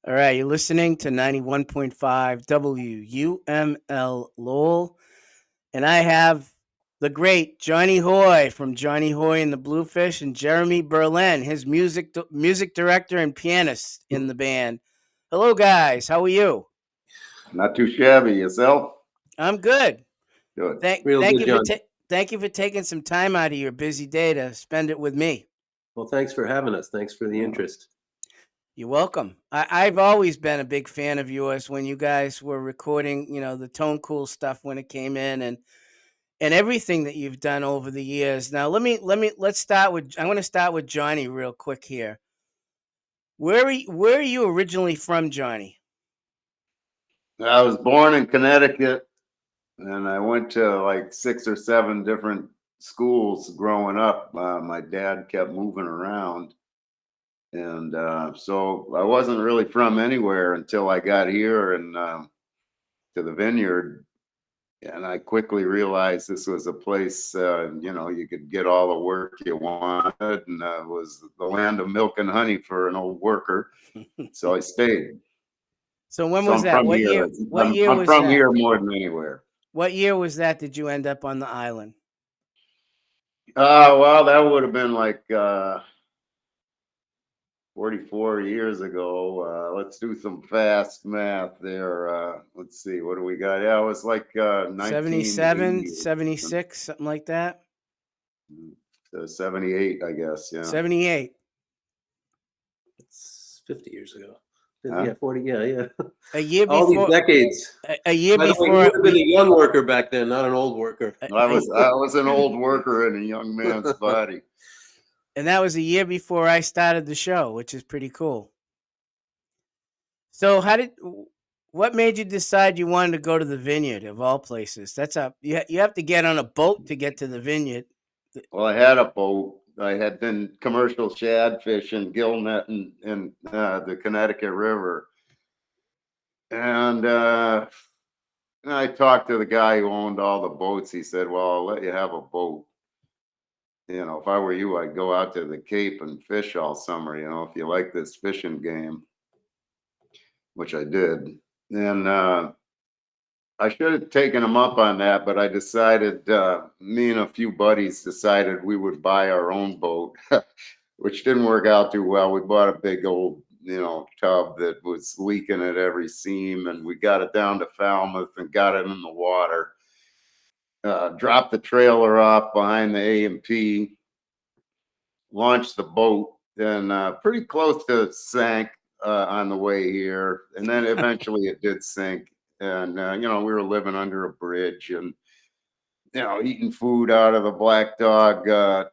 All right, you're listening to 91.5 WUML Lowell, and I have the great Johnny Hoy from Johnny Hoy and the Bluefish, and Jeremy Berlin, his music director and pianist in the band. Hello, guys. How are you? Not too shabby yourself. I'm good. Good. Real Thank good, you for John. thank you for taking some time out of your busy day to spend it with me. Well, thanks for having us. Thanks for the interest. You're welcome. I've always been a big fan of yours when you guys were recording, the Tone Cool stuff when it came in, and everything that you've done over the years. Now, let's start with. I'm going to start with Johnny real quick here. Where are you originally from, Johnny? I was born in Connecticut, and I went to like 6 or 7 different schools growing up. My dad kept moving around, and so I wasn't really from anywhere until I got here and to the vineyard. And I quickly realized this was a place, you could get all the work you wanted, and it was the land of milk and honey for an old worker. So I stayed. So when So was I'm that? from What here. year? What I'm, year I'm was from that? here more than anywhere. What year was that? Did you end up on the island? Well, that would have been like 44 years ago. Let's do some fast math there. Let's see, what do we got? Yeah, it was like 77, 1980 or 76, something like that. 78, I guess. Yeah. 78. It's 50 years ago. Huh? Yeah, 40. Yeah, yeah. A year All these before. decades. A year By the way, you would before. have been a young worker back then, not an old worker. I was an old worker in a young man's body. And that was a year before I started the show, which is pretty cool. So, what made you decide you wanted to go to the vineyard of all places? You have to get on a boat to get to the vineyard. Well, I had a boat. I had been commercial shad fishing, gill netting in the Connecticut River. And I talked to the guy who owned all the boats. He said, "Well, I'll let you have a boat. If I were you, I'd go out to the Cape and fish all summer, if you like this fishing game," which I did. And I should have taken him up on that, but I decided, me and a few buddies decided we would buy our own boat, which didn't work out too well. We bought a big old, tub that was leaking at every seam, and we got it down to Falmouth and got it in the water. Dropped the trailer off behind the A&P, launched the boat, and pretty close to sank on the way here. And then eventually it did sink. And, we were living under a bridge and, eating food out of the Black Dog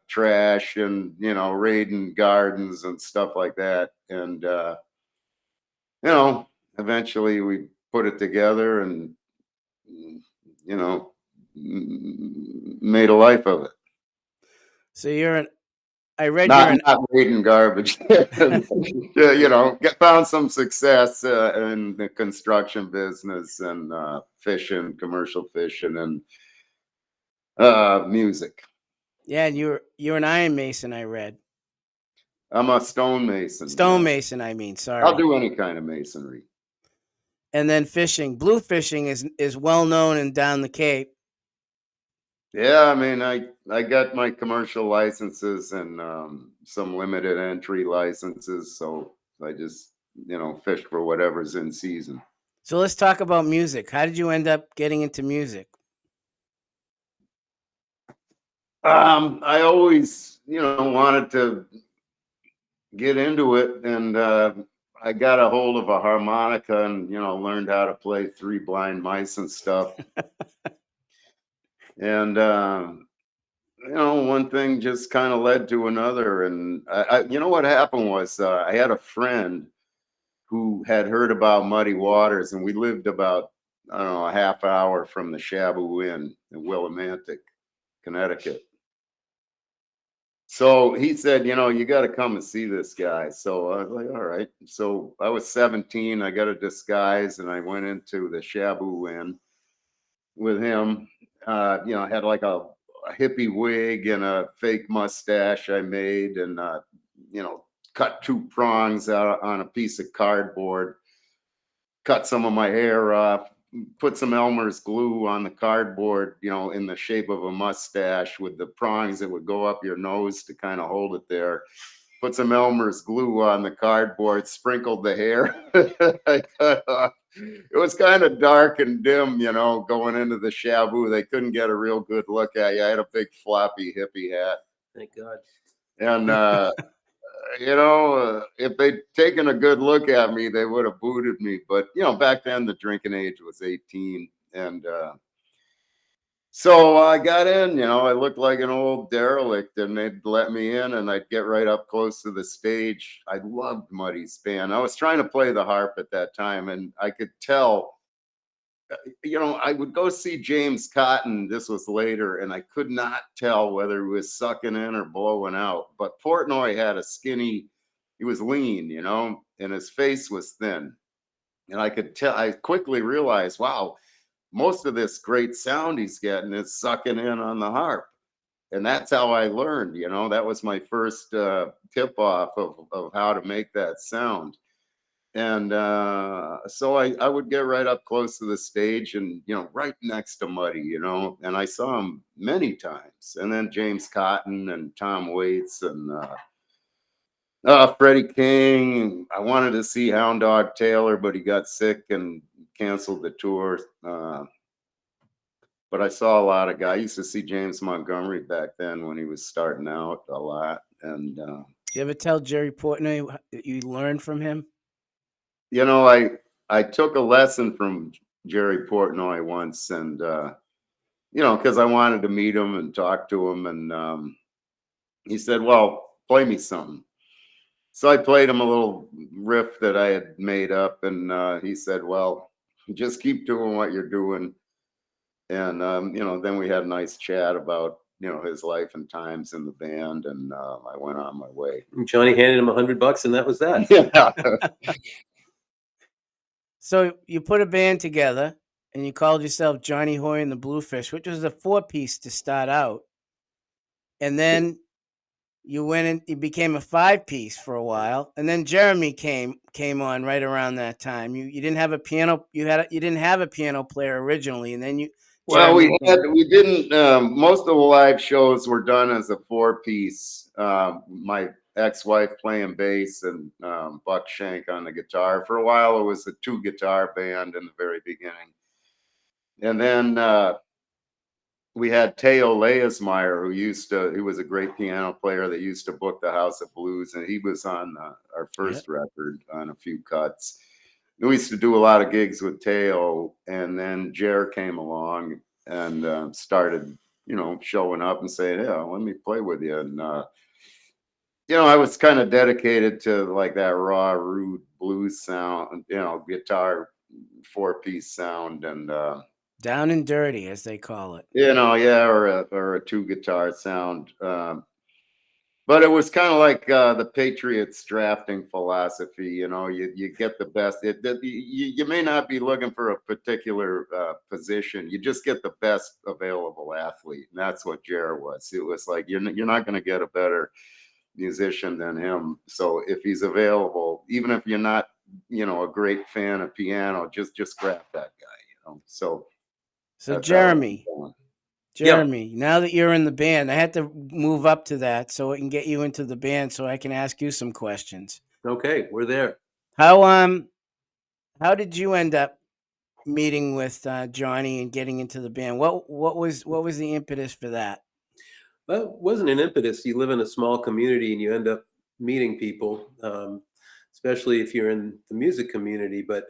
trash and, raiding gardens and stuff like that. And, you know, eventually we put it together and, made a life of it. So you're an. I read you're Not an. not raiding garbage. Found some success in the construction business and fishing, commercial fishing, and music. Yeah, and you're an iron mason. I read I'm a stonemason. Yeah. stonemason. I mean, I'll sorry. do any kind of masonry. And then fishing. Blue fishing is well known and down the Cape. Yeah, I mean, I got my commercial licenses and some limited entry licenses, so I just fish for whatever's in season. So let's talk about music. How did you end up getting into music? I always wanted to get into it, and I got a hold of a harmonica and learned how to play Three Blind Mice and stuff. And one thing just kind of led to another. And what happened was I had a friend who had heard about Muddy Waters, and we lived about, I don't know, a half hour from the Shabu Inn in Willimantic, Connecticut. So he said, you got to come and see this guy. So I was like, all right. So I was 17. I got a disguise and I went into the Shabu Inn with him. I had like a hippie wig and a fake mustache I made, and cut 2 prongs out on a piece of cardboard, cut some of my hair off, put some Elmer's glue on the cardboard, in the shape of a mustache with the prongs that would go up your nose to kind of hold it there. Put some Elmer's glue on the cardboard, sprinkled the hair. I cut off. It was kind of dark and dim, going into the shabu. They couldn't get a real good look at you. I had a big floppy hippie hat. Thank God. And, if they'd taken a good look at me, they would have booted me. But, back then the drinking age was 18. And so I got in, I looked like an old derelict, and they'd let me in and I'd get right up close to the stage. I loved Muddy's band. I was trying to play the harp at that time, and I could tell, I would go see James Cotton. This was later, and I could not tell whether he was sucking in or blowing out. But Portnoy had he was lean, and his face was thin. And I could tell, I quickly realized, wow, most of this great sound he's getting is sucking in on the harp. And that's how I learned, that was my first tip off of how to make that sound. And so I would get right up close to the stage and, right next to Muddy, and I saw him many times. And then James Cotton and Tom Waits and Freddie King. I wanted to see Hound Dog Taylor, but he got sick and canceled the tour. But I saw a lot of guys. I used to see James Montgomery back then when he was starting out a lot. And, Did you ever tell Jerry Portnoy that you learned from him? I took a lesson from Jerry Portnoy once, and, because I wanted to meet him and talk to him. And he said, well, play me something. So I played him a little riff that I had made up. And he said, well, just keep doing what you're doing. And, then we had a nice chat about, his life and times in the band. And I went on my way. Johnny handed him $100 and that was that. Yeah. So you put a band together and you called yourself Johnny Hoy and the Bluefish, which was a 4-piece to start out. And then you went and you became a 5-piece for a while. And then Jeremy came on right around that time. You didn't have a piano. You didn't have a piano player originally, and then Well, Jeremy came. we didn't. Most of the live shows were done as a 4-piece. My ex-wife playing bass and Buck Shank on the guitar. For a while, it was a 2-guitar band in the very beginning, and then we had Teo Leasmeyer, who was a great piano player that used to book the House of Blues, and he was on our first record on a few cuts. We used to do a lot of gigs with Teo, and then Jer came along and started, showing up and saying, "Yeah, let me play with you." And I was kind of dedicated to like that raw, rude blues sound, guitar 4-piece sound, and Down and dirty, as they call it. yeah, or a 2-guitar sound. But it was kind of like the Patriots drafting philosophy. You get the best. You may not be looking for a particular position. You just get the best available athlete. And that's what Jared was. It was like you're not going to get a better musician than him. So if he's available, even if you're not, a great fan of piano, just grab that guy. So that's how it Jeremy, was going. Jeremy, now that you're in the band, I had to move up to that so I can get you into the band so I can ask you some questions. Okay, we're there. How did you end up meeting with Johnny and getting into the band? What was the impetus for that? Well, it wasn't an impetus. You live in a small community and you end up meeting people, especially if you're in the music community. But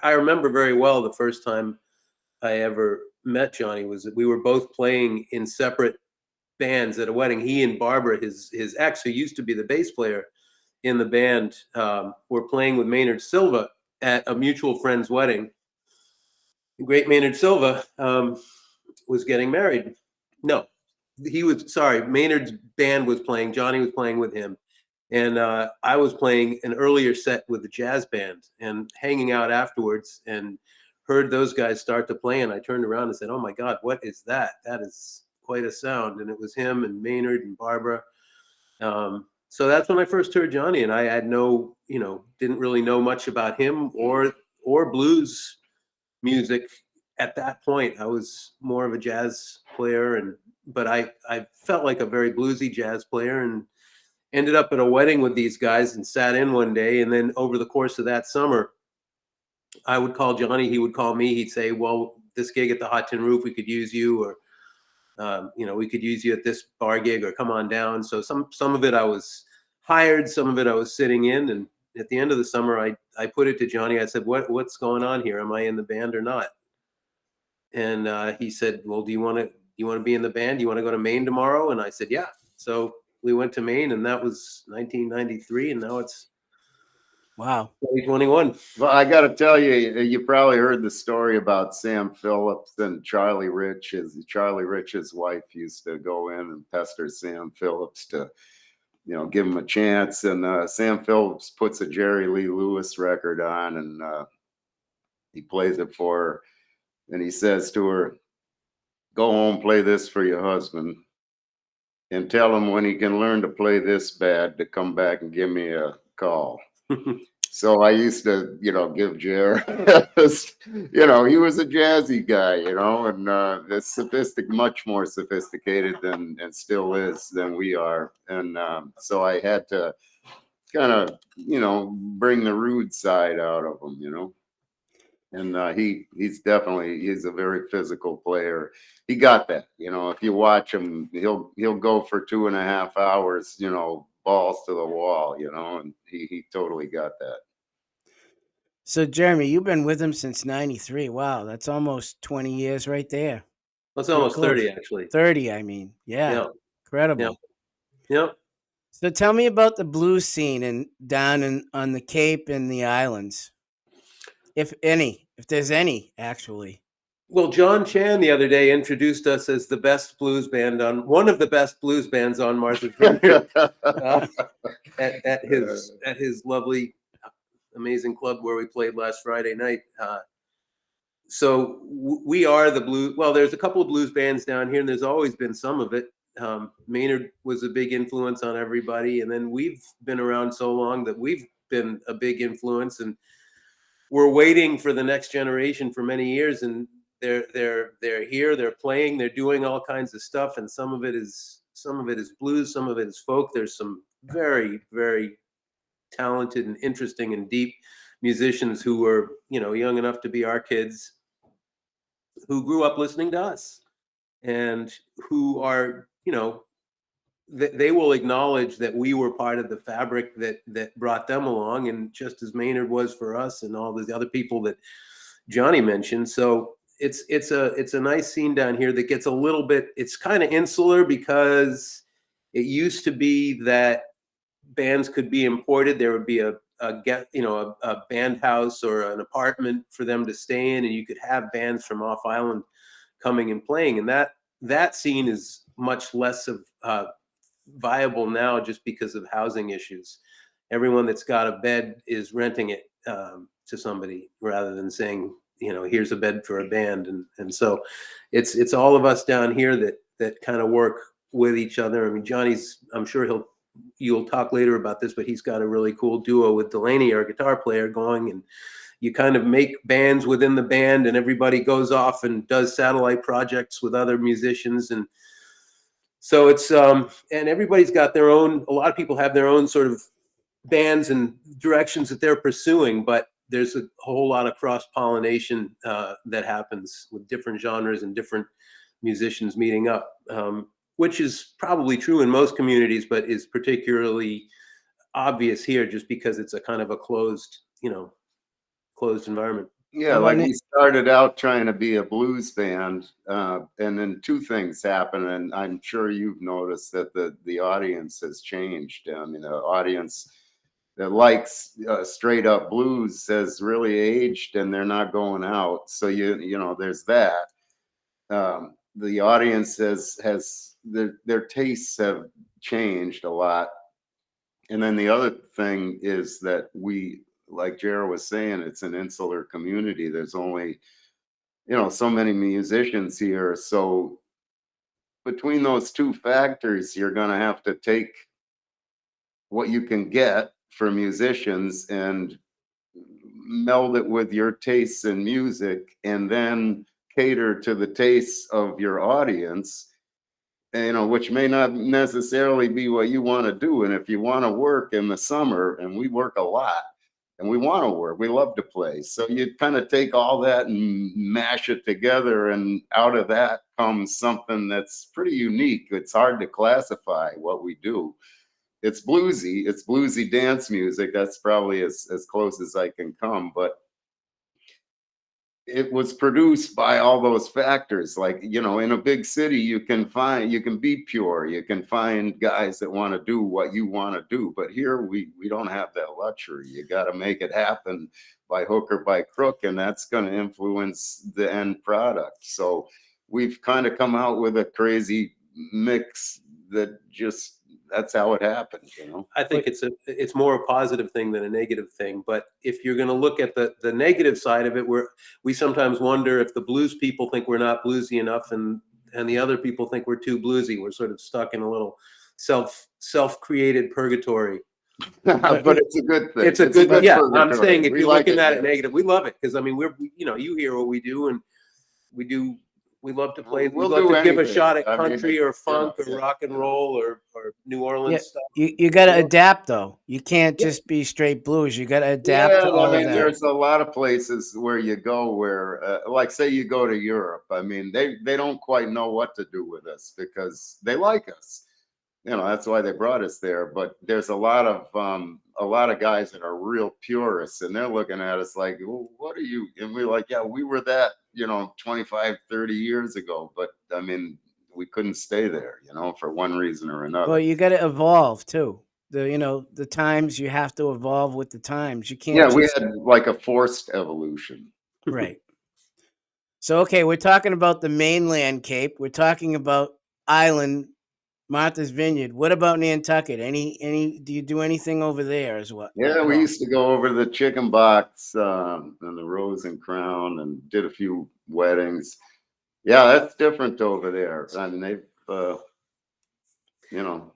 I remember very well the first time I ever met Johnny was that we were both playing in separate bands at a wedding. He and Barbara, his ex, who used to be the bass player in the band, were playing with Maynard Silva at a mutual friend's wedding. The great Maynard Silva was getting married. No, Maynard's band was playing. Johnny was playing with him. And I was playing an earlier set with the jazz band and hanging out afterwards and heard those guys start to play. And I turned around and said, "Oh my God, what is that? That is quite a sound." And it was him and Maynard and Barbara. so that's when I first heard Johnny, and I had no, didn't really know much about him or blues music at that point. I was more of a jazz player, but I felt like a very bluesy jazz player, and ended up at a wedding with these guys and sat in one day. And then over the course of that summer, I would call Johnny, he would call me. He'd say, "Well, this gig at the Hot Tin Roof, we could use you, or we could use you at this bar gig, or come on down." So some of it I was hired, some of it I was sitting in. And at the end of the summer, I put it to Johnny. I said, "What's going on here? Am I in the band or not?" And he said, "Well, do you want to be in the band? Do you want to go to Maine tomorrow?" And I said, "Yeah." So we went to Maine, and that was 1993, and now it's Wow. 2021. Well, I got to tell you, you probably heard the story about Sam Phillips and Charlie Rich. Charlie Rich's wife used to go in and pester Sam Phillips to, give him a chance. And Sam Phillips puts a Jerry Lee Lewis record on, and he plays it for her. And he says to her, "Go home, play this for your husband, and tell him when he can learn to play this bad to come back and give me a call." So I used to, give Jer, he was a jazzy guy, it's much more sophisticated than, and still is, than we are. And so I had to kind of, bring the rude side out of him. And he's a very physical player. He got that. If you watch him, he'll go for 2.5 hours, balls to the wall, and he totally got that. So, Jeremy, you've been with him since '93. Wow, that's almost 20 years right there. That's Pretty almost 30, close. actually. 30, I mean. Yeah, Yeah, yeah, incredible. yeah. So tell me about the blues scene down on the Cape and the islands, if any, if there's any, actually. Well, John Chan the other day introduced us as the best blues band on one of the best blues bands on Martha's Vineyard, uh, at his lovely, amazing club where we played last Friday night. So we are the blues. Well, there's a couple of blues bands down here, and there's always been some of it. Maynard was a big influence on everybody, and then we've been around so long that we've been a big influence, and we're waiting for the next generation for many years. And they're here, they're playing, they're doing all kinds of stuff, and some of it is blues, some of it is folk. There's some very, very talented and interesting and deep musicians who were, young enough to be our kids, who grew up listening to us, and who are, they will acknowledge that we were part of the fabric that brought them along, and just as Maynard was for us, and all the other people that Johnny mentioned. So it's a nice scene down here that gets a little bit. It's kind of insular, because it used to be that bands could be imported. There would be a band house or an apartment for them to stay in, and you could have bands from off island coming and playing. And that scene is much less of viable now, just because of housing issues. Everyone that's got a bed is renting it to somebody, rather than saying, here's a bed for a band. And so it's all of us down here that kind of work with each other. I mean, I'm sure you'll talk later about this, but he's got a really cool duo with Delaney, our guitar player, going, and you kind of make bands within the band, and everybody goes off and does satellite projects with other musicians. And so and everybody's got their own. A lot of people have their own sort of bands and directions that they're pursuing, but there's a whole lot of cross pollination that happens with different genres and different musicians meeting up, which is probably true in most communities, but is particularly obvious here, just because it's a kind of a closed environment. Yeah, So like when we started out trying to be a blues band, and then two things happen, and I'm sure you've noticed that the audience has changed. I mean, the audience that likes straight up blues has really aged, and they're not going out. So there's that. The audience has their tastes have changed a lot. And then the other thing is that like Jared was saying, it's an insular community. There's only, so many musicians here. So between those two factors, you're going to have to take what you can get for musicians and meld it with your tastes in music, and then cater to the tastes of your audience, which may not necessarily be what you want to do. And if you want to work in the summer, and we work a lot, and we want to work, we love to play. So you kind of take all that and mash it together, and out of that comes something that's pretty unique. It's hard to classify what we do. It's bluesy dance music. That's probably as close as I can come, but it was produced by all those factors. Like, in a big city, you can be pure, you can find guys that want to do what you want to do, but here we don't have that luxury. You got to make it happen by hook or by crook, and that's going to influence the end product. So we've kind of come out with a crazy mix that's how it happens. I think it's more a positive thing than a negative thing. But if you're going to look at the negative side of it, we sometimes wonder if the blues people think we're not bluesy enough, and the other people think we're too bluesy. We're sort of stuck in a little self-created purgatory. But it's a good thing. It's a good yeah. Purgatory. I'm saying if We you're like looking at yeah. it negative, we love it, because I mean you hear what we do, and we do. We love to play. We'll we love to give a anything. shot at I mean, country or funk or yeah, rock and roll or New Orleans stuff. You got to adapt though. You can't just be straight blues. You got to adapt to all of that. There's a lot of places where you go where, like, say you go to Europe. I mean, they don't quite know what to do with us because they like us. That's why they brought us there. But there's a lot of guys that are real purists, and they're looking at us like, well, what are you? And we're like, yeah, we were that, 25, 30 years ago. But I mean, we couldn't stay there, for one reason or another. Well, you got to evolve too. The times, you have to evolve with the times. You can't. Yeah, we had like a forced evolution. Right. So, okay, we're talking about the mainland Cape. We're talking about island Martha's Vineyard. What about Nantucket? Do you do anything over there as well? Yeah, we used to go over to the Chicken Box and the Rose and Crown, and did a few weddings. Yeah, that's different over there. I mean, they've,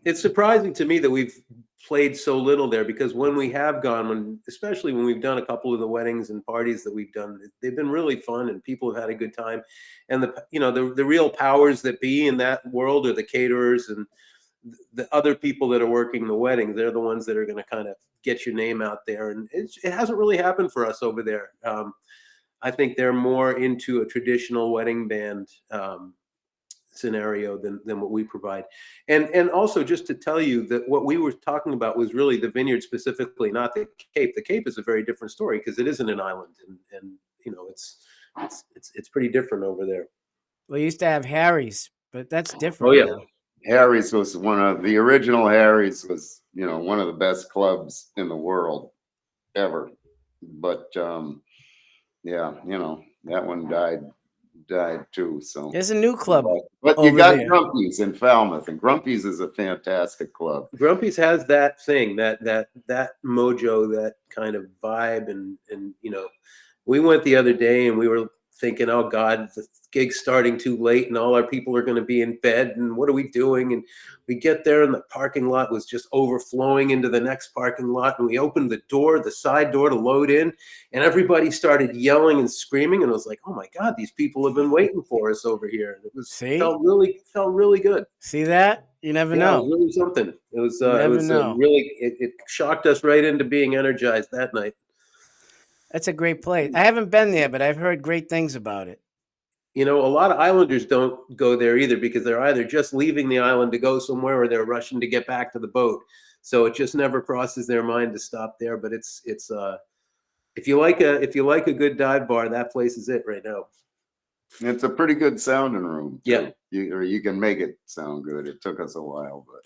It's surprising to me that we've played so little there, because when we have gone, especially when we've done a couple of the weddings and parties that we've done, they've been really fun and people have had a good time. And the real powers that be in that world are the caterers and the other people that are working the weddings. They're the ones that are going to kind of get your name out there. And it hasn't really happened for us over there. I think they're more into a traditional wedding band scenario than what we provide. And also, just to tell you that what we were talking about was really the vineyard specifically, not the Cape. The Cape is a very different story because it isn't an island, and it's pretty different over there. We used to have Harry's, but that's different. Oh yeah. Now. Harry's was the original Harry's was, one of the best clubs in the world ever. But yeah, that one died too. So there's a new club. But you got Grumpy's in Falmouth, and Grumpy's is a fantastic club. Grumpy's has that thing, that mojo, that kind of vibe, and we went the other day and we were thinking, oh God, the gig's starting too late and all our people are going to be in bed, and what are we doing? And we get there and the parking lot was just overflowing into the next parking lot, and we opened the side door to load in, and everybody started yelling and screaming, and I was like, oh my God, these people have been waiting for us over here. And it felt really good. See that? You never know. It was really something. It was really, it shocked us right into being energized that night. That's a great place. I haven't been there, but I've heard great things about it. A lot of islanders don't go there either, because they're either just leaving the island to go somewhere or they're rushing to get back to the boat. So it just never crosses their mind to stop there. But it's if you like a good dive bar, that place is it right now. It's a pretty good sounding room too. Yeah. You can make it sound good. It took us a while, but.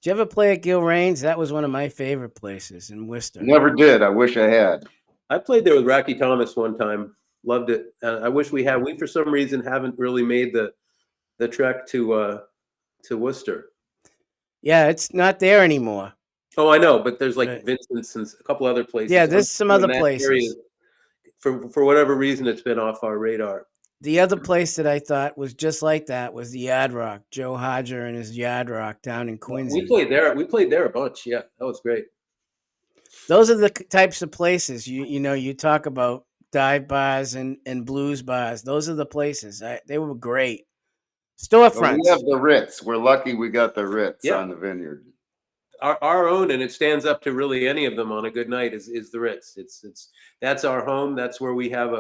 Did you ever play at Guregian? That was one of my favorite places in Worcester. Never did. I wish I had. I played there with Rocky Thomas one time. Loved it. I wish we had. We, for some reason, haven't really made the trek to Worcester. Yeah, it's not there anymore. Oh, I know, but there's like Vincent's and a couple other places. Yeah, there's some other places. For whatever reason, it's been off our radar. The other place that I thought was just like that was the Yard Rock. Joe Hodger and his Yard Rock down in We Quincy. played there. We played there a bunch. Yeah, that was great. Those are the types of places you talk about dive bars and blues bars. Those are the places. They were great. Well, we have Storefronts. the Ritz. We're lucky we got the Ritz Yeah, on the vineyard. our own, and it stands up to really any of them on a good night. Is the Ritz? It's that's our home. That's where we have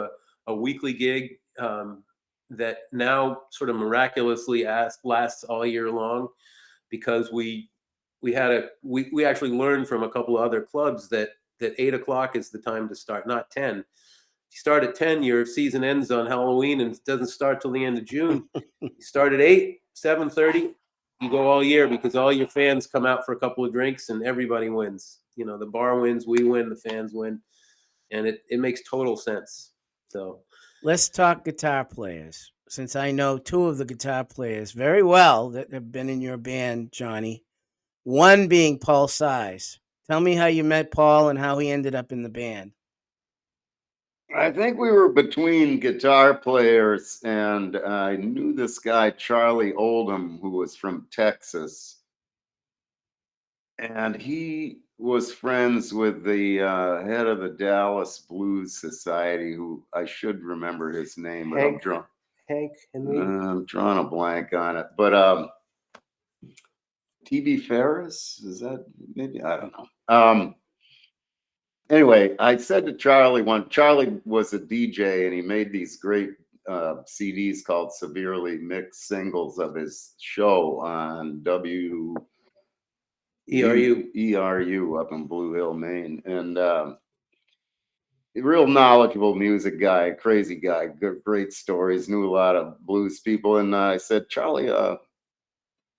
a weekly gig that now sort of miraculously lasts all year long because we actually learned from a couple of other clubs that 8 o'clock is the time to start, not 10. If you start at 10, your season ends on Halloween and it doesn't start till the end of June. You start at 8, 7:30, you go all year because all your fans come out for a couple of drinks and everybody wins. You know, the bar wins, we win, the fans win, and it makes total sense. So Let's talk guitar players. Since I know two of the guitar players very well that have been in your band, Johnny. One being Paul Size. Tell me how you met Paul and how he ended up in the band. I think we were between guitar players, and I knew this guy, Charlie Oldham, who was from Texas. And he was friends with the head of the Dallas Blues Society, who I should remember his name, but Hank Henry. I'm drawing a blank on it. But TB Ferris, is that maybe? I don't know. Anyway, I said to Charlie was a DJ and he made these great CDs called Severely Mixed Singles of his show on ERU up in Blue Hill, Maine. And a real knowledgeable music guy, crazy guy, great stories, knew a lot of blues people. And I said, Charlie,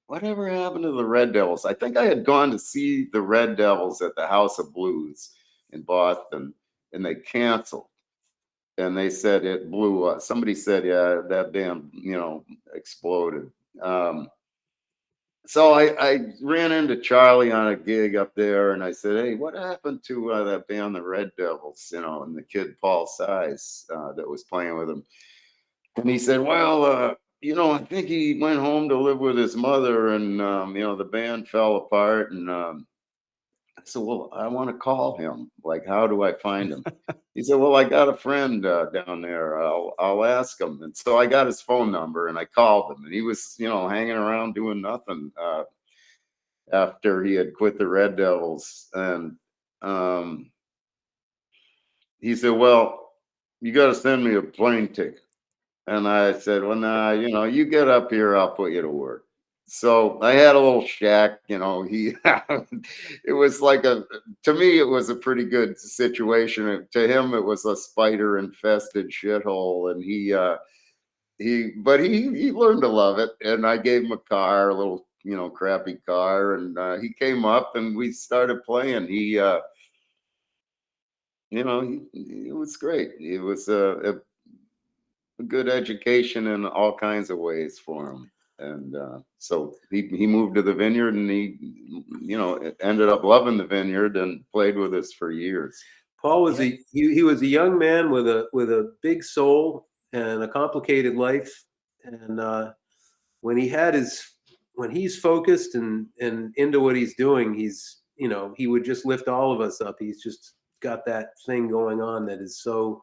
whatever happened to the Red Devils? I think I had gone to see the Red Devils at the House of Blues in Boston, and they canceled. And they said it blew up. Somebody said, yeah, that band, exploded. So I ran into Charlie on a gig up there, and I said, hey, what happened to that band, the Red Devils, and the kid Paul Size that was playing with him? And he said, well, I think he went home to live with his mother, and the band fell apart. And I said, well, I want to call him. Like, how do I find him? He said, well, I got a friend down there. I'll ask him. And so I got his phone number and I called him, and he was, hanging around doing nothing after he had quit the Red Devils. And he said, well, you got to send me a plane ticket. And I said, well, nah, you get up here, I'll put you to work. So I had a little shack, it was like to me, it was a pretty good situation. To him, it was a spider infested shithole. And he learned to love it. And I gave him a car, a little, crappy car. And he came up and we started playing. It was great. It was a good education in all kinds of ways for him. And so he moved to the vineyard, and he ended up loving the vineyard and played with us for years. Paul was he was a young man with a big soul and a complicated life. And when he's focused and into what he's doing, he would just lift all of us up. He's just got that thing going on that is so,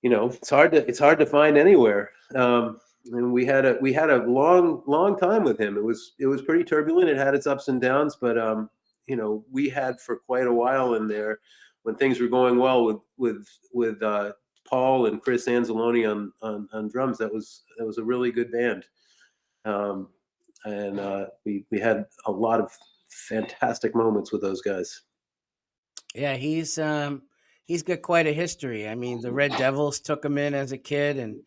it's hard to find anywhere. And we had a long time with him. It was pretty turbulent. It had its ups and downs, but we had for quite a while in there when things were going well with Paul and Chris Anzalone on drums. That was a really good band. And we had a lot of fantastic moments with those guys. Yeah, he's got quite a history. I mean, the Red Devils took him in as a kid, and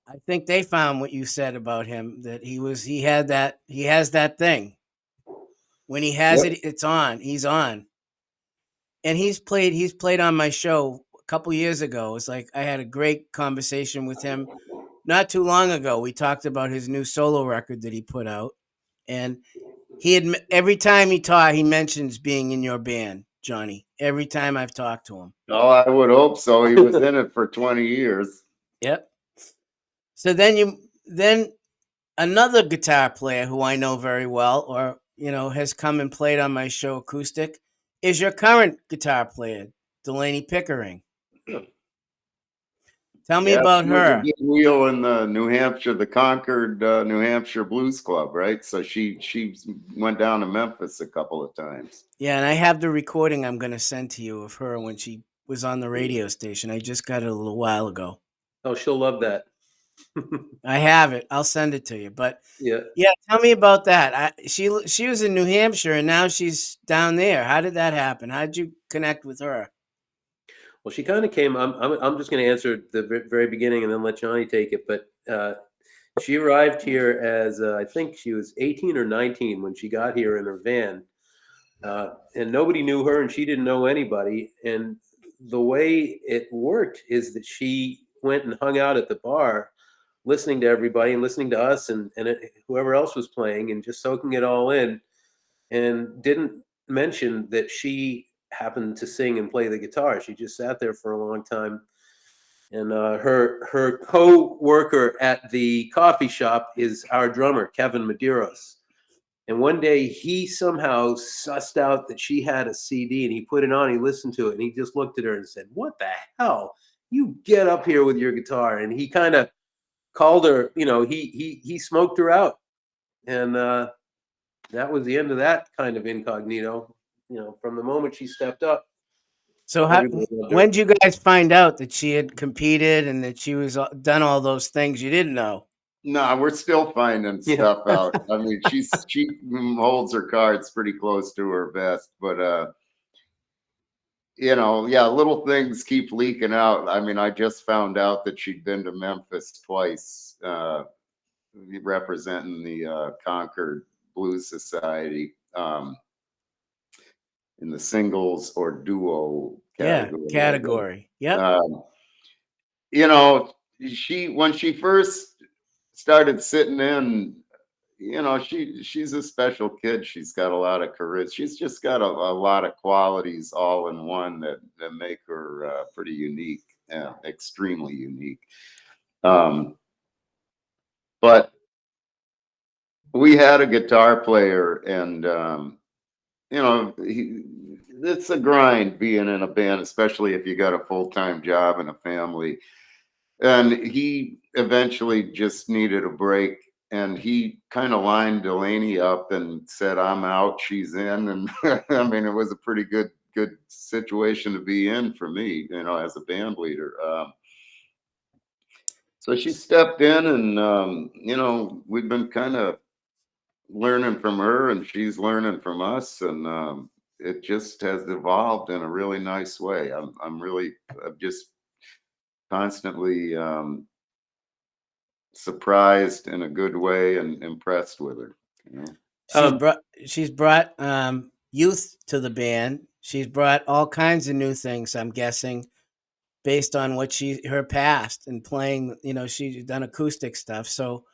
I think they found what you said about him, that he has that thing. When he has Yep. it, it's on. He's on. And he's played on my show a couple years ago. It's like I had a great conversation with him not too long ago. We talked about his new solo record that he put out, and every time he mentions being in your band, Johnny. Every time I've talked to him. Oh, I would hope so. He was in it for 20 years. Yep. So then another guitar player who I know very well, or has come and played on my show acoustic, is your current guitar player, Delaney Pickering. Tell me Yeah, about she was a her. big wheel in the New Hampshire, the Concord, New Hampshire Blues Club, right? So she went down to Memphis a couple of times. Yeah, and I have the recording I'm going to send to you of her when she was on the radio station. I just got it a little while ago. Oh, she'll love that. I have it. I'll send it to you. But Yeah. yeah, tell me about that. She was in New Hampshire and now she's down there. How did that happen? How did you connect with her? Well, she kind of came. I'm just going to answer the very beginning and then let Johnny take it. But she arrived here as I think she was 18 or 19 when she got here in her van, and nobody knew her and she didn't know anybody. And the way it worked is that she went and hung out at the bar, listening to everybody and listening to us and whoever else was playing and just soaking it all in, and didn't mention that she happened to sing and play the guitar. She just sat there for a long time. And her co-worker at the coffee shop is our drummer, Kevin Medeiros. And one day he somehow sussed out that she had a CD and he put it on, he listened to it, and he just looked at her and said, "What the hell? You get up here with your guitar." And he kind of called her, he smoked her out. And that was the end of that kind of incognito. From the moment she stepped up, So everybody loved her. when did you guys find out that she had competed and that she was done all those things you didn't know? No, we're still finding Yeah. stuff out. I mean, she holds her cards pretty close to her vest, but yeah, little things keep leaking out. I mean, I just found out that she'd been to Memphis twice, representing the Concord Blues Society in the singles or duo Yeah, category, I guess. category. Yep. You know, when she first started sitting in, she's a special kid. She's got a lot of charisma. She's just got a lot of qualities all in one that make her pretty unique, extremely unique. But we had a guitar player, and it's a grind being in a band, especially if you got a full-time job and a family. And he eventually just needed a break. And he kind of lined Delaney up and said, "I'm out, she's in." And I mean, it was a pretty good situation to be in for me, as a band leader. So she stepped in, and we've been kind of learning from her, and she's learning from us, and it just has evolved in a really nice way. I'm just constantly surprised in a good way and impressed with her. She's Um, brought she's brought youth to the band. She's brought all kinds of new things, I'm guessing, based on what her past and playing, she's done acoustic stuff. So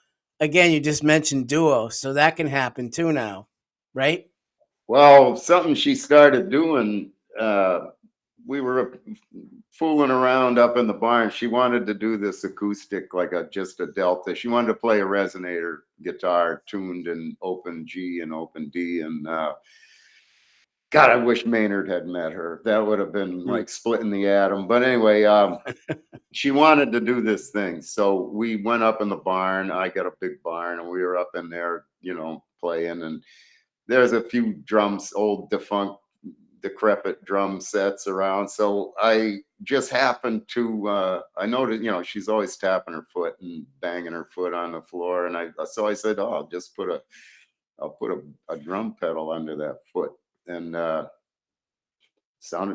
again, you just mentioned duo, so that can happen too now, right? Well, something she started doing, we were fooling around up in the barn. She wanted to do this acoustic, like just a Delta. She wanted to play a resonator guitar tuned in open G and open D. And God, I wish Maynard had met her. That would have been hmm. like splitting the atom. But anyway, she wanted to do this thing. So we went up in the barn. I got a big barn, and we were up in there, playing. And there's a few drums, old defunct, decrepit drum sets around. So I just happened to, I noticed, she's always tapping her foot and banging her foot on the floor. And so I said, "Oh, I'll put a drum pedal under that foot." And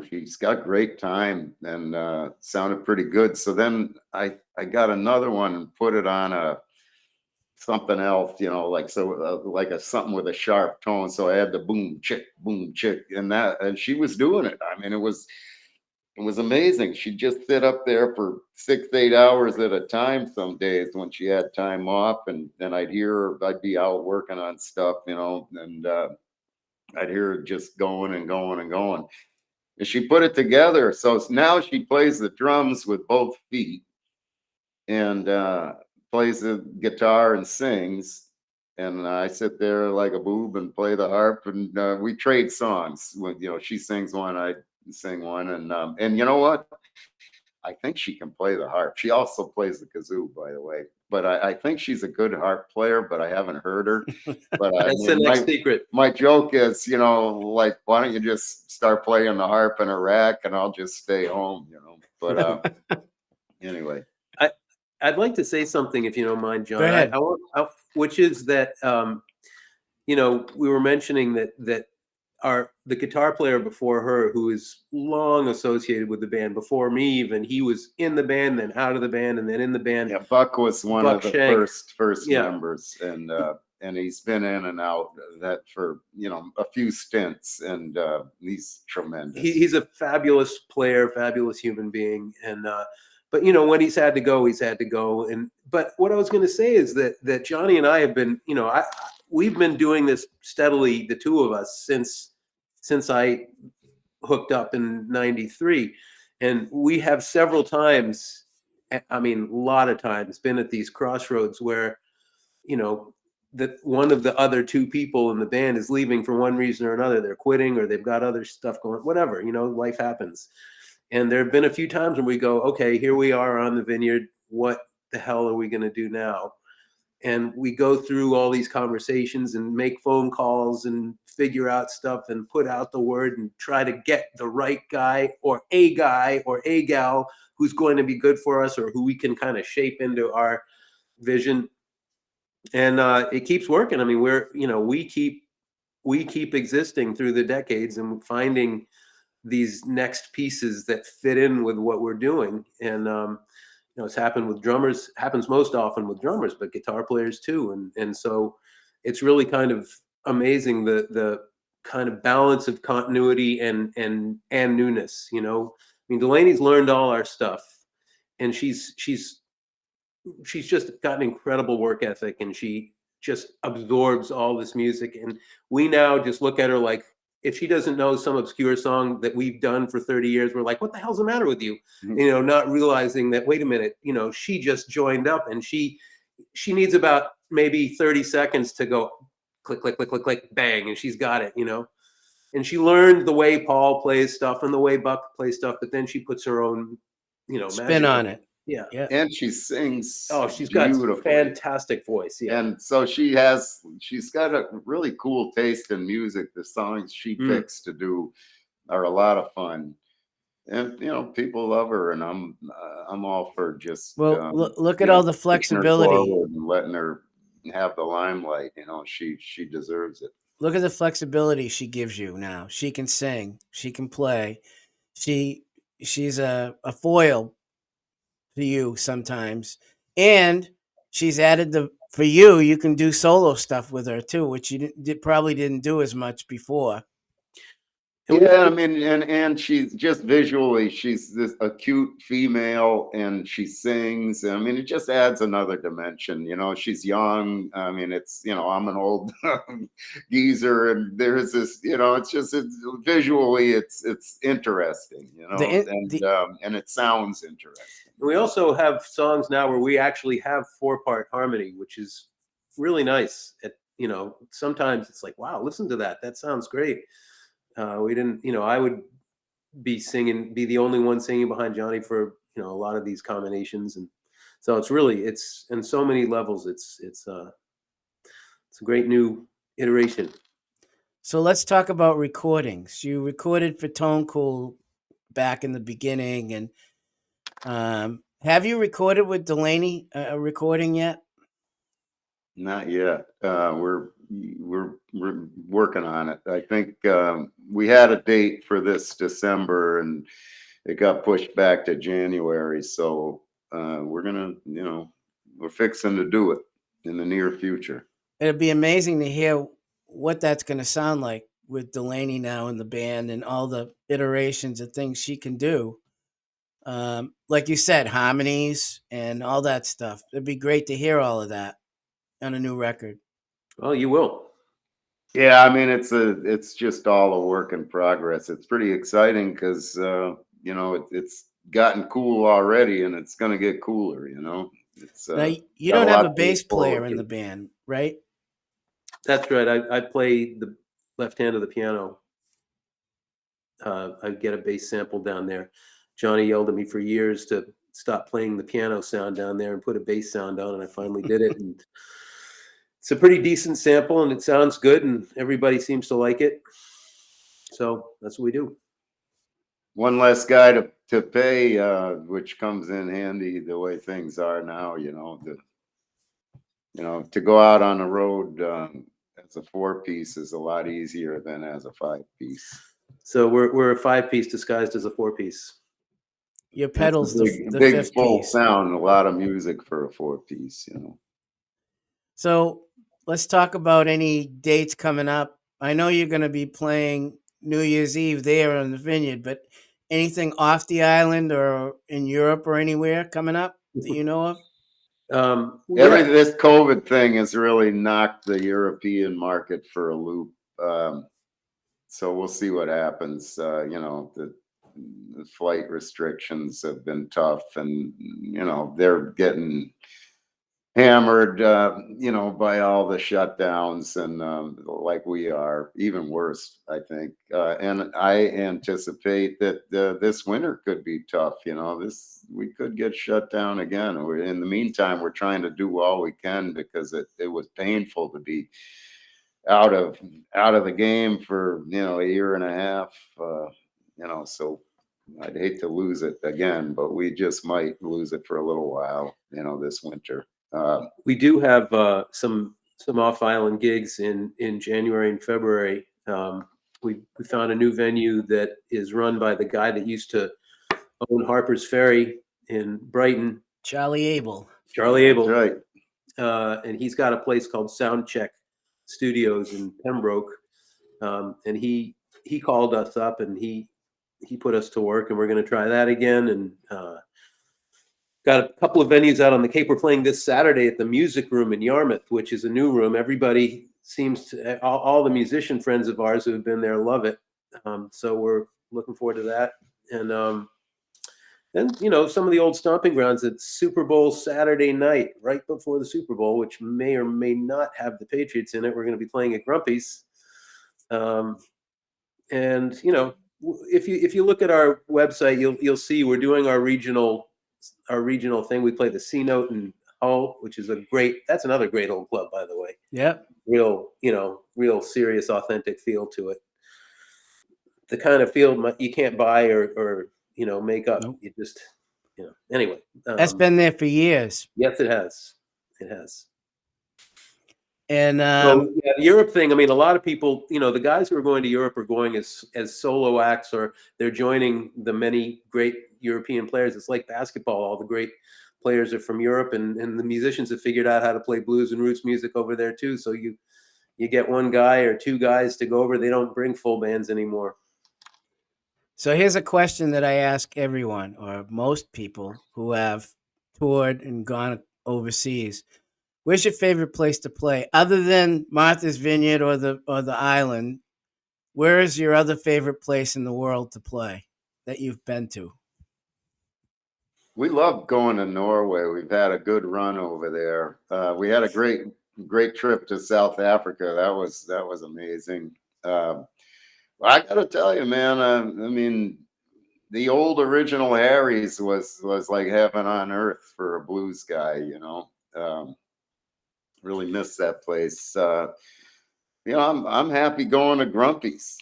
she's got great time, and sounded pretty good. So then I got another one and put it on something else, like, so like something with a sharp tone. So I had the boom chick, and she was doing it. I mean, it was amazing. She'd just sit up there for 6 8 hours at a time some days when she had time off, and then I'd hear her. I'd be out working on stuff, and I'd hear her just going and going and going. And she put it together. So now she plays the drums with both feet, and plays the guitar and sings, and I sit there like a boob and play the harp, and we trade songs. When she sings one, I sing one, and you know what? I think she can play the harp. She also plays the kazoo, by the way. But I think she's a good harp player, but I haven't heard her. But I That's the mean, next secret. my joke is, like, why don't you just start playing the harp in a rack, and I'll just stay home, But anyway, I'd like to say something, if you don't mind, Go John. ahead. Which is that we were mentioning that the guitar player before her, who is long associated with the band, before me even, he was in the band, then out of the band, and then in the band. yeah, Buck was one Buck of the Shank. first Yeah. members, and he's been in and out of that for a few stints, and he's tremendous. He's a fabulous player, fabulous human being, and but when he's had to go, he's had to go. But what I was going to say is that Johnny and I have been, we've been doing this steadily, the two of us, since I hooked up in '93, and we have several times, I mean, a lot of times, been at these crossroads where, that one of the other two people in the band is leaving for one reason or another. They're quitting, or they've got other stuff going, whatever, life happens. And there have been a few times when we go, okay, here we are on the Vineyard. What the hell are we going to do now? And we go through all these conversations and make phone calls and figure out stuff and put out the word and try to get the right guy or a gal who's going to be good for us, or who we can kind of shape into our vision. And it keeps working. I mean, we keep existing through the decades and finding these next pieces that fit in with what we're doing. And it's happened with drummers, happens most often with drummers, but guitar players too. And so it's really kind of amazing, the kind of balance of continuity and newness. I mean, Delaney's learned all our stuff, and she's just got an incredible work ethic, and she just absorbs all this music. And we now just look at her like, if she doesn't know some obscure song that we've done for 30 years, we're like, what the hell's the matter with you? Not realizing that, wait a minute, she just joined up, and she needs about maybe 30 seconds to go click, click, click, click, click, bang, and she's got it, And she learned the way Paul plays stuff and the way Buck plays stuff, but then she puts her own, Spin on it. Yeah. Yeah. And she sings. Oh, she's got beautifully. Fantastic voice. Yeah. And so she's got a really cool taste in music. The songs she picks to do are a lot of fun. And people love her, and I'm all for just look at all the flexibility and letting her have the limelight. She deserves it. Look at the flexibility she gives you now. She can sing, she can play, she's a foil to you sometimes, and she's added for you can do solo stuff with her too, which you probably didn't do as much before. Yeah, I mean, and she's just visually, she's this acute female, and she sings. I mean, it just adds another dimension. She's young. I mean, I'm an old geezer, and there's this. It's visually, it's interesting. And it sounds interesting. We also have songs now where we actually have 4-part harmony, which is really nice. Sometimes it's like, wow, listen to that. That sounds great. We didn't, I would be the only one singing behind Johnny for, a lot of these combinations. And so it's in so many levels. It's a great new iteration. So let's talk about recordings. You recorded for Tone Cool back in the beginning, and have you recorded with Delaney a recording yet? Not yet. We're working on it. I think we had a date for this December, and it got pushed back to January. So we're gonna, we're fixing to do it in the near future. It'd be amazing to hear what that's going to sound like with Delaney now in the band, and all the iterations of things she can do. Like you said, harmonies and all that stuff. It'd be great to hear all of that on a new record. Well, you will. Yeah, I mean, it's just all a work in progress. It's pretty exciting because it's gotten cool already, and it's going to get cooler. It's Now you got a don't have lot a to look bass player forward in the to. band, right? That's right. I play the left hand of the piano. I get a bass sample down there. Johnny yelled at me for years to stop playing the piano sound down there and put a bass sound on, and I finally did it. And it's a pretty decent sample, and it sounds good, and everybody seems to like it. So that's what we do. One less guy to pay, which comes in handy the way things are now. To go out on the road as a 4-piece is a lot easier than as a 5-piece. So we're a 5-piece disguised as a 4-piece. Your That's a pedal's the big fifth full piece. sound, a lot of music for a 4-piece. So let's talk about any dates coming up. I know you're going to be playing New Year's Eve there in the Vineyard, but anything off the island or in Europe or anywhere coming up that you know of? Yeah, This COVID thing has really knocked the European market for a loop. So we'll see what happens. The flight restrictions have been tough, and they're getting hammered, by all the shutdowns, and like we are, even worse, I think. And I anticipate that this winter could be tough. We could get shut down again. In the meantime, we're trying to do all we can because it was painful to be out of the game for a year and a half. So I'd hate to lose it again, but we just might lose it for a little while. This winter. we do have some off-island gigs in January and February. We found a new venue that is run by the guy that used to own Harper's Ferry in Brighton, Charlie Abel. Charlie That's Abel, right. and he's got a place called Soundcheck Studios in Pembroke, and he called us up and he put us to work, and we're going to try that again. And got a couple of venues out on the Cape. We're playing this Saturday at the Music Room in Yarmouth, which is a new room. Everybody seems to, all the musician friends of ours who have been there love it. So we're looking forward to that. And some of the old stomping grounds at Super Bowl Saturday night, right before the Super Bowl, which may or may not have the Patriots in it. We're going to be playing at Grumpy's. And if you look at our website, you'll see we're doing our regional thing. We play the C Note in Hull, which is that's another great old club, by the way. Yep. Real serious, authentic feel to it. The kind of feel you can't buy or make up. Nope. You just anyway. That's been there for years. Yes, it has. It has. And So yeah, the Europe thing. I mean, a lot of people, the guys who are going to Europe are going as solo acts, or they're joining the many great European players. It's like basketball; all the great players are from Europe, and the musicians have figured out how to play blues and roots music over there too. So you get one guy or two guys to go over. They don't bring full bands anymore. so here's a question that I ask everyone, or most people who have toured and gone overseas. Where's your favorite place to play, other than Martha's Vineyard or the island? Where is your other favorite place in the world to play that you've been to? We love going to Norway. We've had a good run over there. We had a great trip to South Africa. That was amazing. I got to tell you, man. I mean, the old original Harry's was like heaven on earth for a blues guy. Really miss that place. I'm happy going to Grumpy's.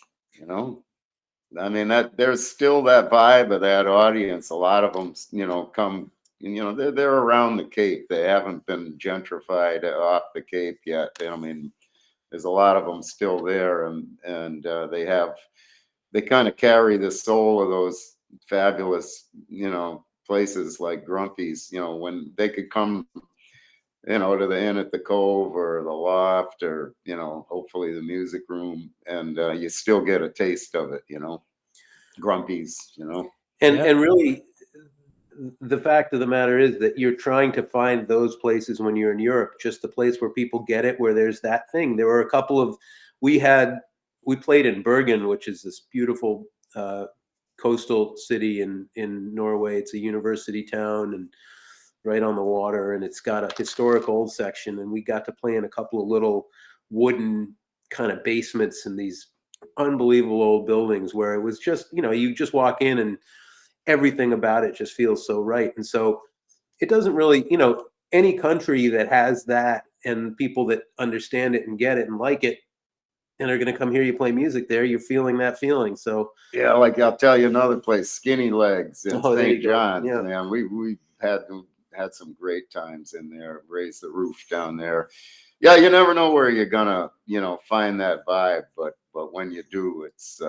I mean, that there's still that vibe of that audience. A lot of them, come. They're around the Cape. They haven't been gentrified off the Cape yet. I mean, there's a lot of them still there, and they kind of carry the soul of those fabulous, places like Grumpy's. When they could come, to the Inn at the Cove or the Loft, or hopefully the Music Room, and you still get a taste of it. Grumpy's. And Yep. really, the fact of the matter is that you're trying to find those places when you're in Europe, just the place where people get it, where there's that thing. There were a couple of we played in Bergen, which is this beautiful coastal city in Norway. It's a university town, and right on the water, and it's got a historic old section, and we got to play in a couple of little wooden kind of basements in these unbelievable old buildings where it was just, you just walk in and everything about it just feels so right. And so it doesn't really, any country that has that and people that understand it and get it and like it and are going to come hear you play music there, you're feeling that feeling. So Yeah, like I'll tell you another place, Skinny Legs in oh, there St. you go. John's, Yeah. man. We had some great times in there, raised the roof down there. Yeah, you never know where you're gonna, find that vibe, but when you do, it's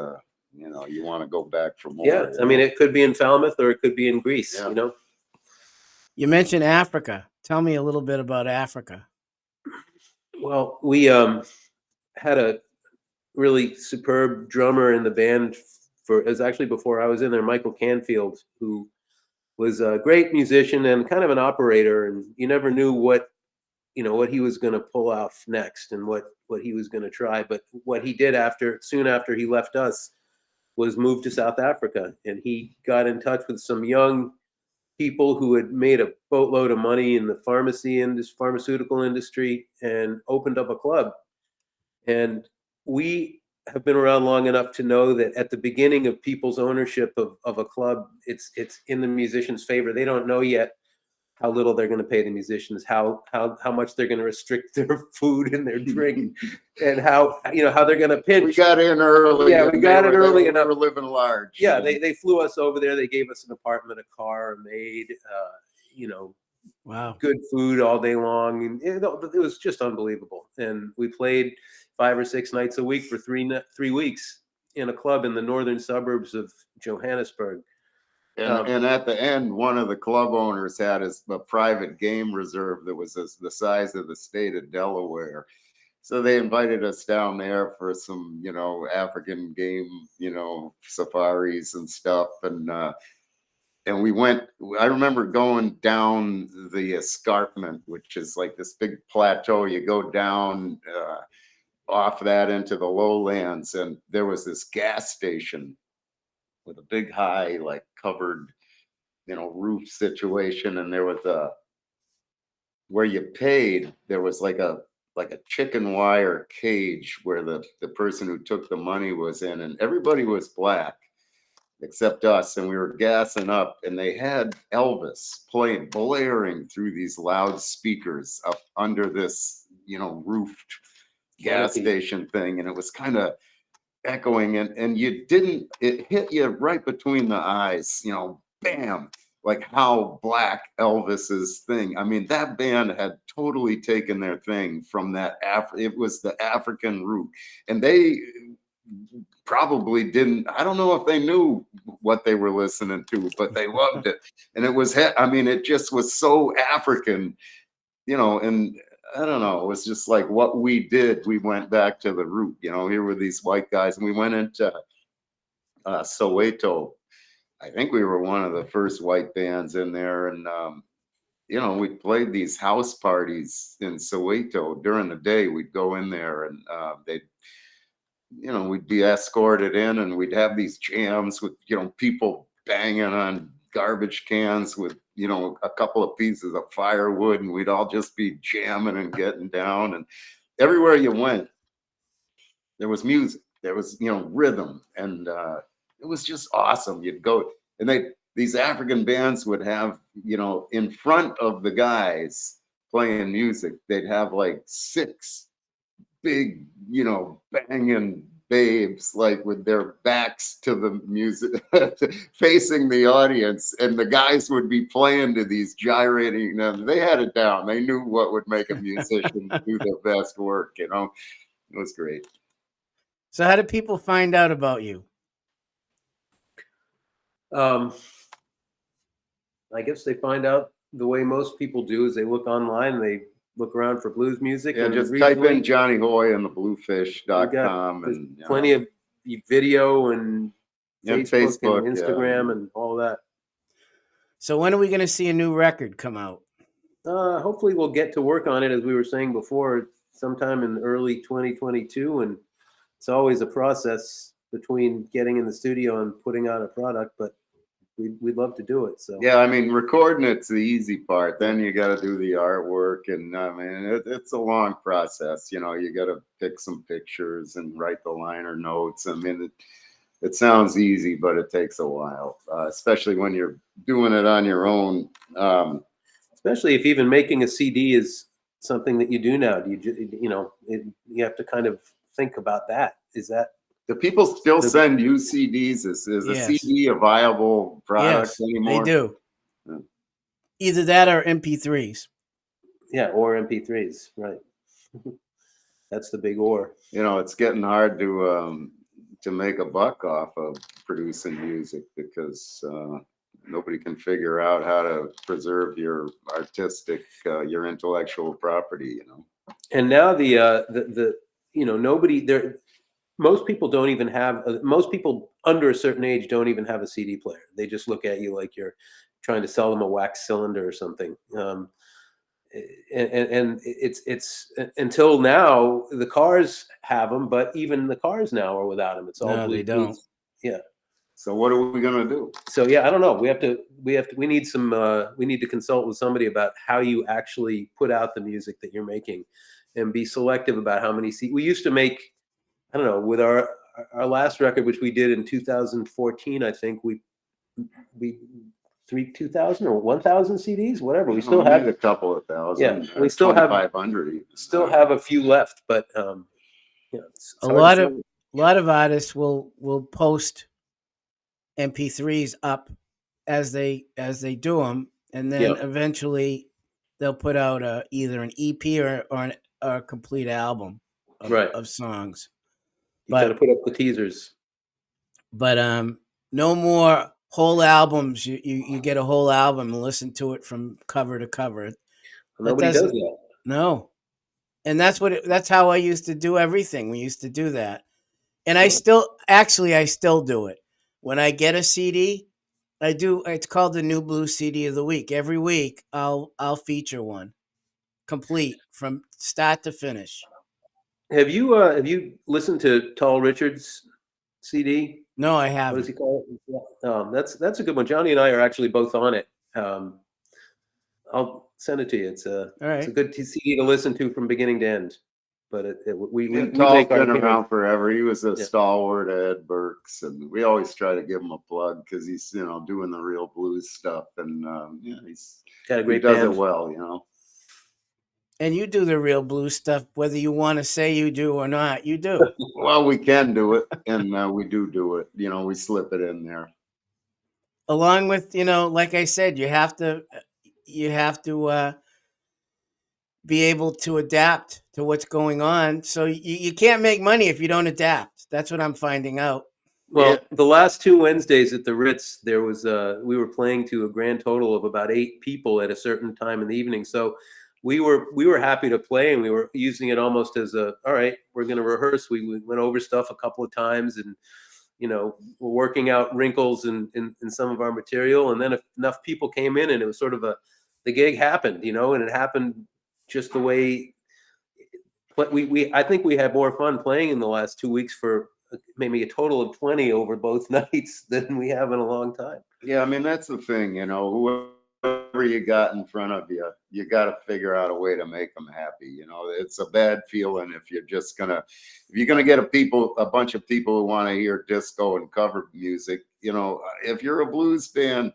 you want to go back for Yeah, more. I mean, it could be in Falmouth or it could be in Greece, Yeah. You mentioned Africa. Tell me a little bit about Africa. Well, we had a really superb drummer in the band it was actually before I was in there, Michael Canfield, who was a great musician and kind of an operator, and you never knew what he was going to pull off next and what he was going to try. But what he did soon after he left us was move to South Africa, and he got in touch with some young people who had made a boatload of money in the pharmaceutical industry and opened up a club. And we have been around long enough to know that at the beginning of people's ownership of a club, it's in the musician's favor. They don't know yet how little they're going to pay the musicians, how much they're going to restrict their food and their drink, and how they're going to pinch. We got in early. Yeah, we got in early enough. They were living large. Yeah, they flew us over there. They gave us an apartment, a car, a maid, Wow. good food all day long. And it was just unbelievable. And we played 5 or 6 nights a week for 3 weeks in a club in the northern suburbs of Johannesburg. And at the end, one of the club owners had a private game reserve that was the size of the state of Delaware. So they invited us down there for some, African game, safaris and stuff. And we went, I remember going down the escarpment, which is like this big plateau. You go down off that into the lowlands, and there was this gas station with a big high, like covered, roof situation. And there was where you paid, there was like a chicken wire cage where the person who took the money was in, and everybody was black except us, and we were gassing up, and they had Elvis blaring through these loudspeakers up under this, roofed gas station thing, and it was kind of echoing, and it hit you right between the eyes, bam, like how black Elvis's thing. I mean, that band had totally taken their thing from that it was the African root, and they probably didn't, I don't know if they knew what they were listening to, but they loved it. And it just was so African, and I don't know, it was just like what we did. We went back to the root, here were these white guys, and we went into Soweto. I think we were one of the first white bands in there. And, we played these house parties in Soweto during the day. We'd go in there, and we'd be escorted in, and we'd have these jams with, people banging on garbage cans with, a couple of pieces of firewood, and we'd all just be jamming and getting down. And everywhere you went, there was music, there was, rhythm, and it was just awesome. You'd go, and these African bands would have, in front of the guys playing music, they'd have like 6 big, banging babes, like with their backs to the music, facing the audience, and the guys would be playing to these gyrating. They had it down. They knew what would make a musician do their best work. It was great. So how did people find out about you? I guess they find out the way most people do is they look online, they look around for blues music. Yeah, and just type in Johnny Hoy on the bluefish.com, and plenty of video and Facebook and Instagram and all that. So when are we going to see a new record come out? Hopefully we'll get to work on it, as we were saying before, sometime in early 2022. And it's always a process between getting in the studio and putting out a product, but we'd love to do it. So Yeah, I mean, recording it's the easy part. Then you got to do the artwork, and I mean, it's a long process. You know, you got to pick some pictures and write the liner notes. I mean, it sounds easy, but it takes a while, especially when you're doing it on your own. especially if even making a CD is something that you do now, you have to kind of think about that. Is that Do people still the, send you CDs? Is a Yes. CD a viable product Yes, they anymore? do. Yeah. Either that or MP3s. yeah, or MP3s, right? That's the big or. You know, it's getting hard to make a buck off of producing music because nobody can figure out how to preserve your artistic, your intellectual property. You know. And now the nobody there. Most people don't even have. Most people under a certain age don't even have a CD player. They just look at you like you're trying to sell them a wax cylinder or something. And it's until now the cars have them, but even the cars now are without them. It's all No, they Bluetooth. don't. Yeah. So what are we gonna do? So yeah, I don't know. We need some. We need to consult with somebody about how you actually put out the music that you're making, and be selective about how many. We used to make. I don't know. With our last record, which we did in 2014, I think we 2,000 or 1,000 CDs, whatever. We still We have need a couple of thousand. Yeah, we still have 2,500 even. still have a few left, but it's A hard to lot say. of artists will post MP3s up as they do them, and then Yeah. eventually they'll put out either an EP or a complete album Right. of songs. You got to But put up the teasers. no more whole albums. You get a whole album and listen to it from cover to cover. That Nobody does doesn't that. no. And that's how I used to do everything. We used to do that. And I Sure. still do it. When I get a CD, I do. It's called the New Blue CD of the week. Every week, I'll feature one, complete from start to finish. Have you listened to Tall Richard's CD? No, I What does haven't. he call it? That's a good one. Johnny and I are actually both on it. I'll send it to you. It's All a right. good CD to listen to from beginning to end. But Yeah, we Tall's make our been around forever. He was a Yeah. stalwart at Ed Burke's, and we always try to give him a plug because he's doing the real blues stuff, and got a he great does band. it well. And you do the real blues stuff, whether you want to say you do or not. You do. Well, we can do it, and we do it. We slip it in there. Along with, like I said, you have to be able to adapt to what's going on. So you can't make money if you don't adapt. That's what I'm finding out. Well, Yeah. the last two Wednesdays at the Ritz, there was we were playing to a grand total of about 8 people at a certain time in the evening. So we were happy to play, and we were using it almost as all right, we're going to rehearse. We went over stuff a couple of times, and we're working out wrinkles in some of our material. And then if enough people came in, and it was sort of the gig happened, and it happened just the way. I think we had more fun playing in the last 2 weeks for maybe a total of 20 over both nights than we have in a long time. Yeah, I mean that's the thing. Whoever you got in front of you, you got to figure out a way to make them happy. It's a bad feeling if you're gonna get a bunch of people who want to hear disco and cover music. If you're a blues band,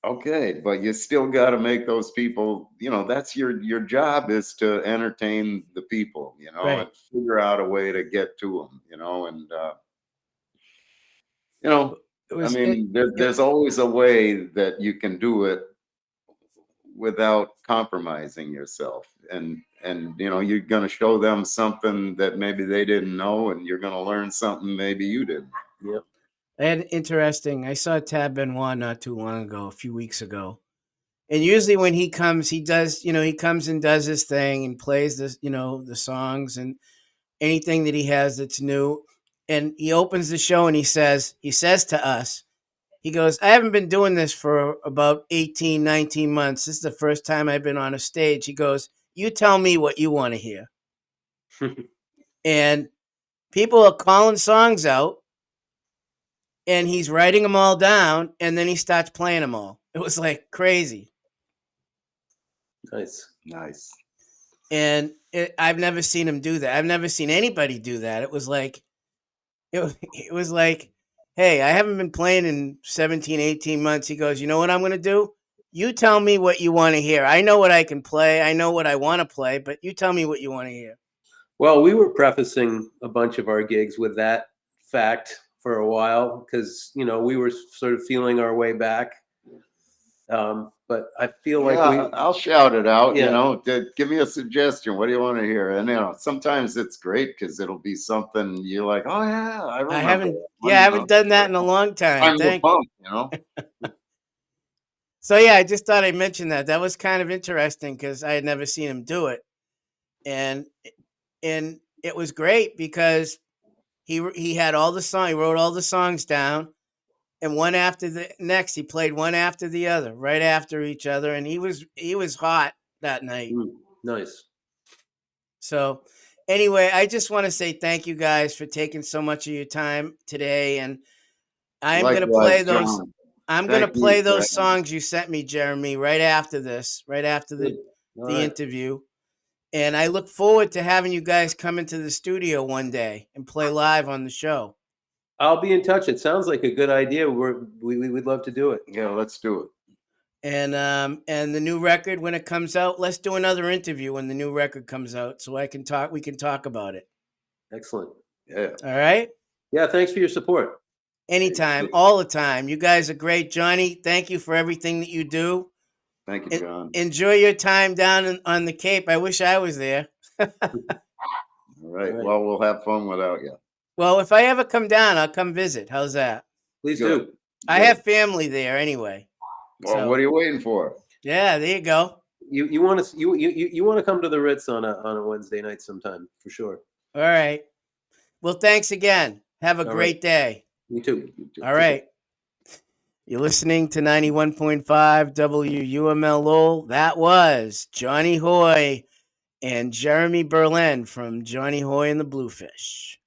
okay, but you still got to make those people. That's your job, is to entertain the people. Right. And figure out a way to get to them. And you know, It I was it, mean, it there's always a way that you can do it without compromising yourself. And you're going to show them something that maybe they didn't know, and you're going to learn something maybe you didn't. Yep. I saw Tab Benoit not too long ago, a few weeks ago. And usually when he comes, he comes and does his thing and plays the songs and anything that he has that's new. And he opens the show and he says to us, he goes, I haven't been doing this for about 18, 19 months. This is the first time I've been on a stage. He goes, you tell me what you want to hear. And people are calling songs out. and he's writing them all down, and then he starts playing them all. It was like crazy. Nice. Nice. And I've never seen him do that. I've never seen anybody do that. It was like, it was like, hey, I haven't been playing in 17, 18 months. He goes, you know what I'm going to do? You tell me what you want to hear. I know what I can play. I know what I want to play, but you tell me what you want to hear. Well, we were prefacing a bunch of our gigs with that fact for a while because, you know, we were sort of feeling our way back. But I feel like I'll shout it out. Yeah. You know, give me a suggestion. What do you want to hear? And you know, sometimes it's great because it'll be something you're like, oh yeah, I remember. I haven't, that yeah, one, I you haven't know, done that in a long time. Time to Thank pump, you know. So yeah, I just thought I'd mention that. That was kind of interesting because I had never seen him do it, and it was great because he had all the song. He wrote all the songs down, and one after the next, he played one after the other, right after each other, and he was hot that night. Nice. So anyway, I just want to say thank you guys for taking so much of your time today, and I'm gonna play Likewise, those. John. I'm Thank gonna you play for those having me. songs you sent me, Jeremy, right after this, right after Good. All the right. interview. And I look forward to having you guys come into the studio one day and play live on the show. I'll be in touch. It sounds like a good idea. We'd love to do it. Yeah, let's do it. And the new record when it comes out, let's do another interview when the new record comes out so we can talk about it. Excellent. Yeah. All right? Yeah, thanks for your support. Anytime, all the time. You guys are great. Johnny, thank you for everything that you do. Thank you, John. Enjoy your time down on the Cape. I wish I was there. All right. Well, we'll have fun without you. Well, if I ever come down, I'll come visit. How's that? Please Good. do. I have family there anyway. Well, So- what are you waiting for? Yeah, there you go. You want to come to the Ritz on a Wednesday night sometime for sure. All right. Well, thanks again. Have a All great day. You too. All right. You're listening to 91.5 WUML Lowell. That was Johnny Hoy and Jeremy Berlin from Johnny Hoy and the Bluefish.